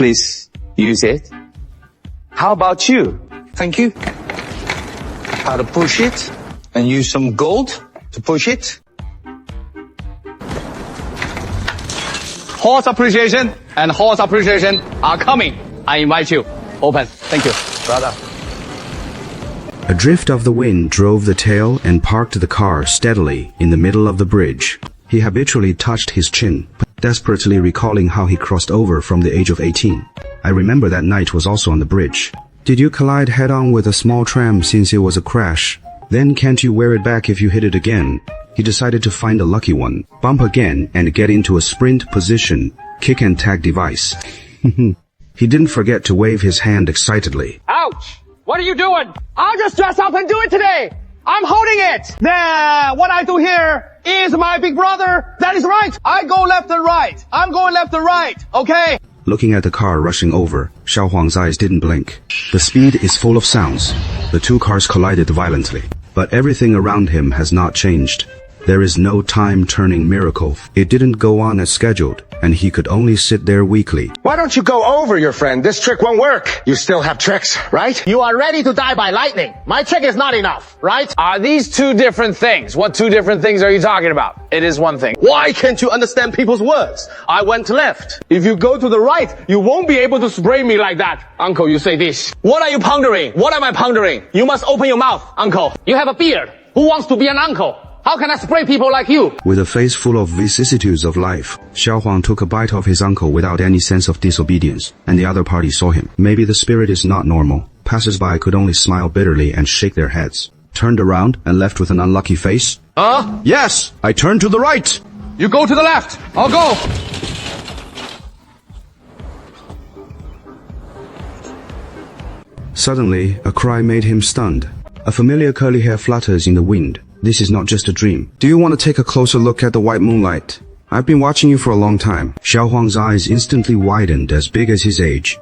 Please use it. How about you? Thank you. How to push it and use some gold to push it. Horse appreciation and horse appreciation are coming. I invite you. Open. Thank you, brother. A drift of the wind drove the tail and parked the car steadily in the middle of the bridge. He habitually touched his chin, desperately recalling how he crossed over from the age of 18. I remember that night was also on the bridge. Did you collide head-on with a small tram since it was a crash? Then can't you wear it back if you hit it again? He decided to find a lucky one, bump again and get into a sprint position, kick and tag device. He didn't forget to wave his hand excitedly. Ouch! What are you doing? I'll just dress up and do it today. I'm holding it. Then what I do here is my big brother. That is right. I go left and right. I'm going left and right. Okay? Looking at the car rushing over, Xiao Huang's eyes didn't blink. The speed is full of sounds. The two cars collided violently. But everything around him has not changed. There is no time-turning miracle. It didn't go on as scheduled, and he could only sit there weakly. Why don't you go over your friend? This trick won't work. You still have tricks, right? You are ready to die by lightning. My trick is not enough, right? Are these two different things? What two different things are you talking about? It is one thing. Why can't you understand people's words? I went left. If you go to the right, you won't be able to spray me like that. Uncle, you say this. What are you pondering? What am I pondering? You must open your mouth, uncle. You have a beard. Who wants to be an uncle? How can I spray people like you? With a face full of vicissitudes of life, Xiao Huang took a bite of his uncle without any sense of disobedience, and the other party saw him. Maybe the spirit is not normal. Passers-by could only smile bitterly and shake their heads. Turned around and left with an unlucky face. Yes, I turned to the right. You go to the left. I'll go. Suddenly, a cry made him stunned. A familiar curly hair flutters in the wind. This is not just a dream. Do you want to take a closer look at the white moonlight? I've been watching you for a long time. Xiao Huang's eyes instantly widened, as big as his age.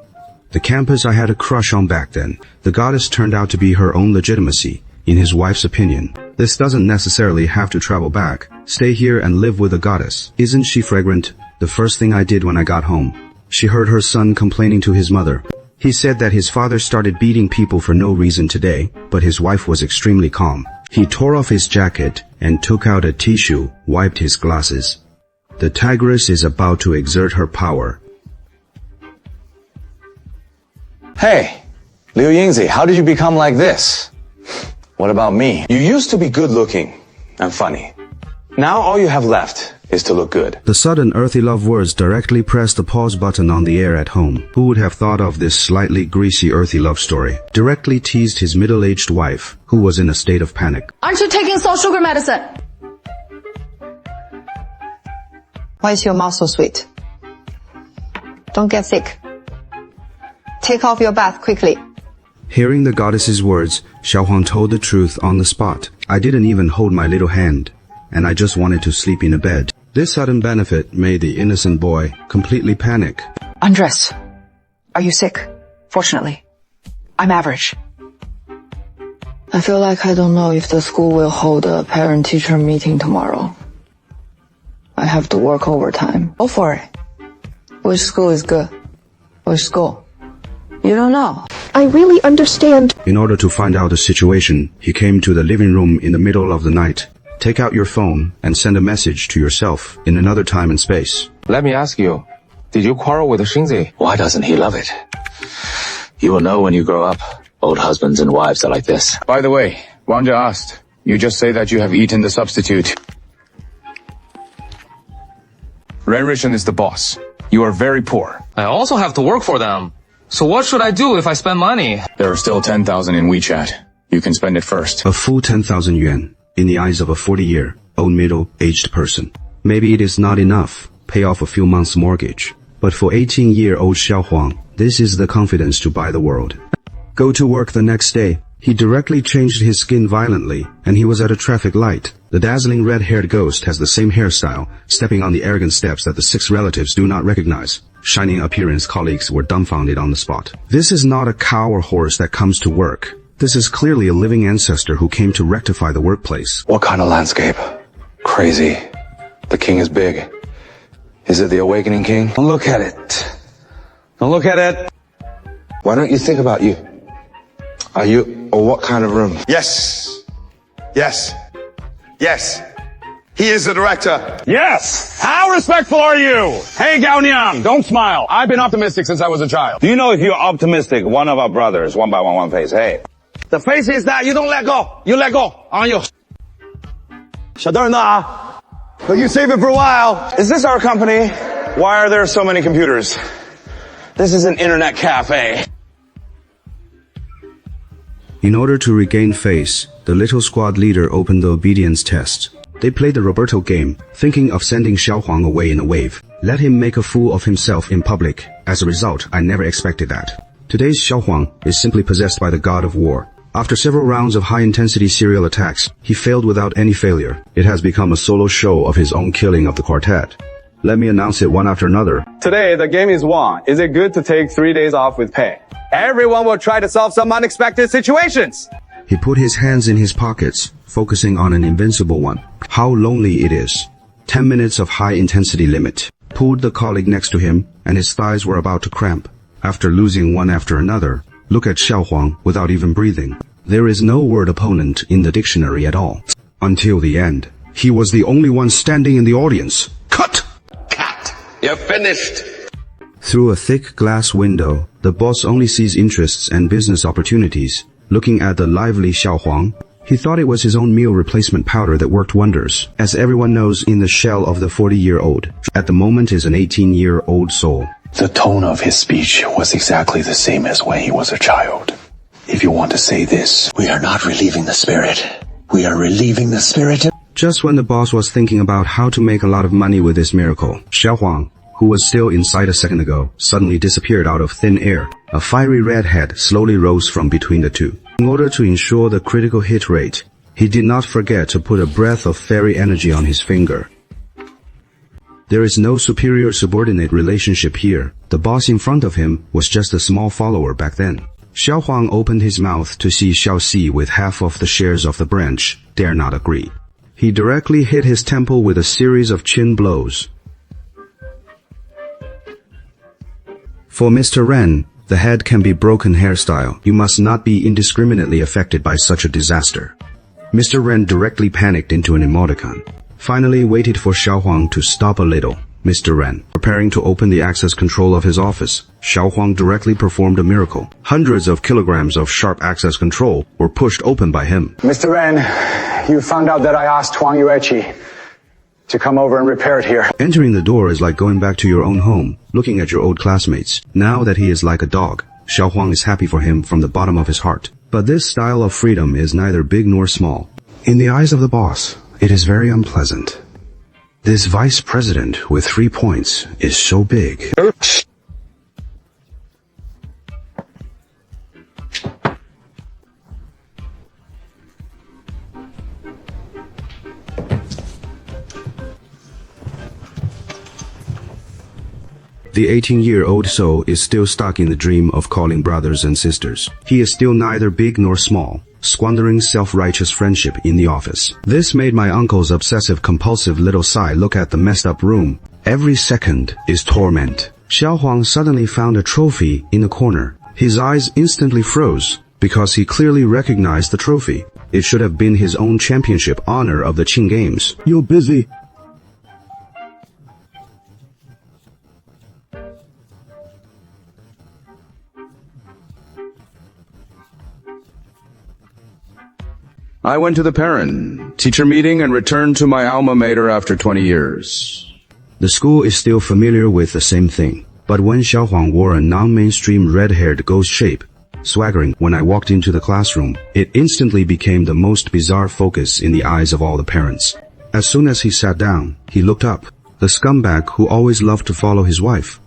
The campus I had a crush on back then. The goddess turned out to be her own legitimacy, in his wife's opinion. This doesn't necessarily have to travel back. Stay here and live with the goddess. Isn't she fragrant? The first thing I did when I got home. She heard her son complaining to his mother. He said that his father started beating people for no reason today, but his wife was extremely calm. He tore off his jacket and took out a tissue, wiped his glasses. The tigress is about to exert her power. Hey, Liu Yingzi, how did you become like this? What about me? You used to be good looking and funny. Now all you have left is to look good. The sudden earthy love words directly pressed the pause button on the air at home. Who would have thought of this slightly greasy earthy love story? Directly teased his middle-aged wife, who was in a state of panic. Aren't you taking salt sugar medicine? Why is your mouth so sweet? Don't get sick. Take off your bath quickly. Hearing the goddess's words, Xiao Huang told the truth on the spot. I didn't even hold my little hand, and I just wanted to sleep in a bed. This sudden benefit made the innocent boy completely panic. Undress. Are you sick? Fortunately, I'm average. I feel like I don't know if the school will hold a parent-teacher meeting tomorrow. I have to work overtime. Go for it. Which school is good? Which school? You don't know. I really understand. In order to find out the situation, he came to the living room in the middle of the night. Take out your phone and send a message to yourself in another time and space. Let me ask you, did you quarrel with Xingzi? Why doesn't he love it? You will know when you grow up. Old husbands and wives are like this. By the way, Wang asked, you just say that you have eaten the substitute. Ren Rishan is the boss. You are very poor. I also have to work for them. So what should I do if I spend money? There are still 10,000 in WeChat. You can spend it first. A full 10,000 yuan in the eyes of a 40-year-old middle-aged person. Maybe it is not enough. Pay off a few months' mortgage. But for 18-year-old Xiao Huang, this is the confidence to buy the world. Go to work the next day. He directly changed his skin violently, and he was at a traffic light. The dazzling red-haired ghost has the same hairstyle, stepping on the arrogant steps that the 6 relatives do not recognize. Shining appearance colleagues were dumbfounded on the spot. This is not a cow or horse that comes to work. This is clearly a living ancestor who came to rectify the workplace. What kind of landscape? Crazy. The king is big. Is it the awakening king? Look at it. Don't look at it. Why don't you think about you? Are you, or what kind of room? Yes. Yes. Yes. He is the director. Yes! How respectful are you? Hey, Gao Niang, don't smile. I've been optimistic since I was a child. Do you know if you're optimistic, one of our brothers, one by one face, hey. The face is that you don't let go. You let go, aren't you? 小豆人呢? But you save it for a while. Is this our company? Why are there so many computers? This is an internet cafe. In order to regain face, the little squad leader opened the obedience test. They played the Roberto game, thinking of sending Xiao Huang away in a wave. Let him make a fool of himself in public. As a result, I never expected that. Today's Xiao Huang is simply possessed by the god of war. After several rounds of high-intensity serial attacks, he failed without any failure. It has become a solo show of his own killing of the quartet. Let me announce it one after another. Today, the game is won. Is it good to take 3 days off with pay? Everyone will try to solve some unexpected situations. He put his hands in his pockets, focusing on an invincible one. How lonely it is. 10 minutes of high-intensity limit. Pulled the colleague next to him, and his thighs were about to cramp. After losing one after another, look at Xiao Huang without even breathing. There is no word opponent in the dictionary at all. Until the end. He was the only one standing in the audience. Cut! Cut! You're finished! Through a thick glass window, the boss only sees interests and business opportunities. Looking at the lively Xiao Huang, he thought it was his own meal replacement powder that worked wonders. As everyone knows, in the shell of the 40-year-old, at the moment is an 18-year-old soul. The tone of his speech was exactly the same as when he was a child. If you want to say this, we are not relieving the spirit. We are relieving the spirit. Just when the boss was thinking about how to make a lot of money with this miracle, Xiao Huang, who was still inside a second ago, suddenly disappeared out of thin air. A fiery red head slowly rose from between the two. In order to ensure the critical hit rate, he did not forget to put a breath of fairy energy on his finger. There is no superior-subordinate relationship here. The boss in front of him was just a small follower back then. Xiao Huang opened his mouth to see Xiao Si with half of the shares of the branch, dare not agree. He directly hit his temple with a series of chin blows. For Mr. Ren, the head can be broken hairstyle. You must not be indiscriminately affected by such a disaster. Mr. Ren directly panicked into an emoticon. Finally waited for Xiao Huang to stop a little. Mr. Ren, preparing to open the access control of his office, Xiao Huang directly performed a miracle. Hundreds of kilograms of sharp access control were pushed open by him. Mr. Ren, you found out that I asked Huang Yuqi to come over and repair it here. Entering the door is like going back to your own home, looking at your old classmates. Now that he is like a dog, Xiao Huang is happy for him from the bottom of his heart. But this style of freedom is neither big nor small. In the eyes of the boss, it is very unpleasant. This vice president with 3 points is so big. The 18-year-old soul is still stuck in the dream of calling brothers and sisters. He is still neither big nor small, squandering self-righteous friendship in the office. This made my uncle's obsessive-compulsive little Sai look at the messed-up room. Every second is torment. Xiao Huang suddenly found a trophy in the corner. His eyes instantly froze, because he clearly recognized the trophy. It should have been his own championship honor of the Qing Games. You're busy. I went to the parent-teacher meeting and returned to my alma mater after 20 years. The school is still familiar with the same thing, but when Xiao Huang wore a non-mainstream red-haired ghost shape, swaggering when I walked into the classroom, it instantly became the most bizarre focus in the eyes of all the parents. As soon as he sat down, he looked up, the scumbag who always loved to follow his wife.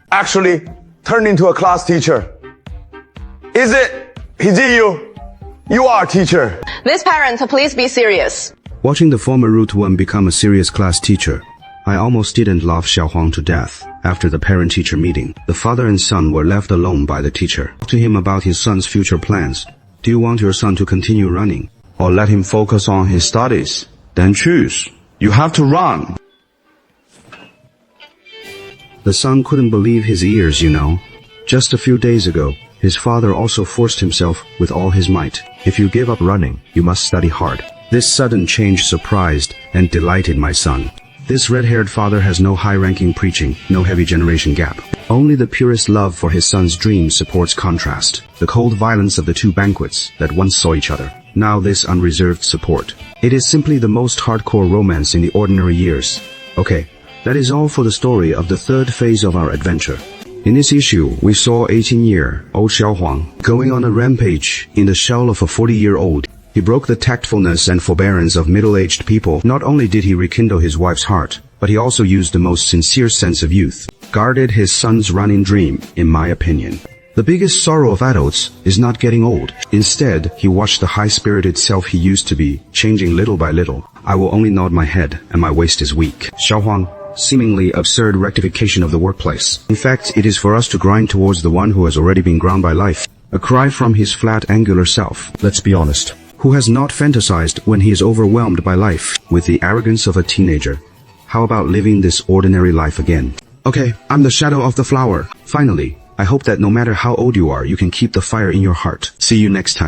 Actually, turned into a class teacher. Is it you? You are teacher. This parent, please be serious. Watching the former Root 1 become a serious class teacher, I almost didn't laugh Xiao Huang to death. After the parent-teacher meeting, the father and son were left alone by the teacher. Talk to him about his son's future plans. Do you want your son to continue running, or let him focus on his studies? Then choose. You have to run. The son couldn't believe his ears, you know. Just a few days ago, his father also forced himself with all his might. If you give up running, you must study hard. This sudden change surprised and delighted my son. This red-haired father has no high-ranking preaching, no heavy generation gap. Only the purest love for his son's dreams supports contrast. The cold violence of the two banquets that once saw each other. Now this unreserved support. It is simply the most hardcore romance in the ordinary years. Okay, that is all for the story of the third phase of our adventure. In this issue, we saw 18-year-old Xiao Huang going on a rampage in the shell of a 40-year-old. He broke the tactfulness and forbearance of middle-aged people. Not only did he rekindle his wife's heart, but he also used the most sincere sense of youth. Guarded his son's running dream, in my opinion. The biggest sorrow of adults is not getting old. Instead, he watched the high-spirited self he used to be, changing little by little. I will only nod my head, and my waist is weak. Xiao Huang, seemingly absurd rectification of the workplace. In fact, it is for us to grind towards the one who has already been ground by life. A cry from his flat, angular self. Let's be honest. Who has not fantasized when he is overwhelmed by life with the arrogance of a teenager? How about living this ordinary life again? Okay, I'm the shadow of the flower. Finally, I hope that no matter how old you are, you can keep the fire in your heart. See you next time.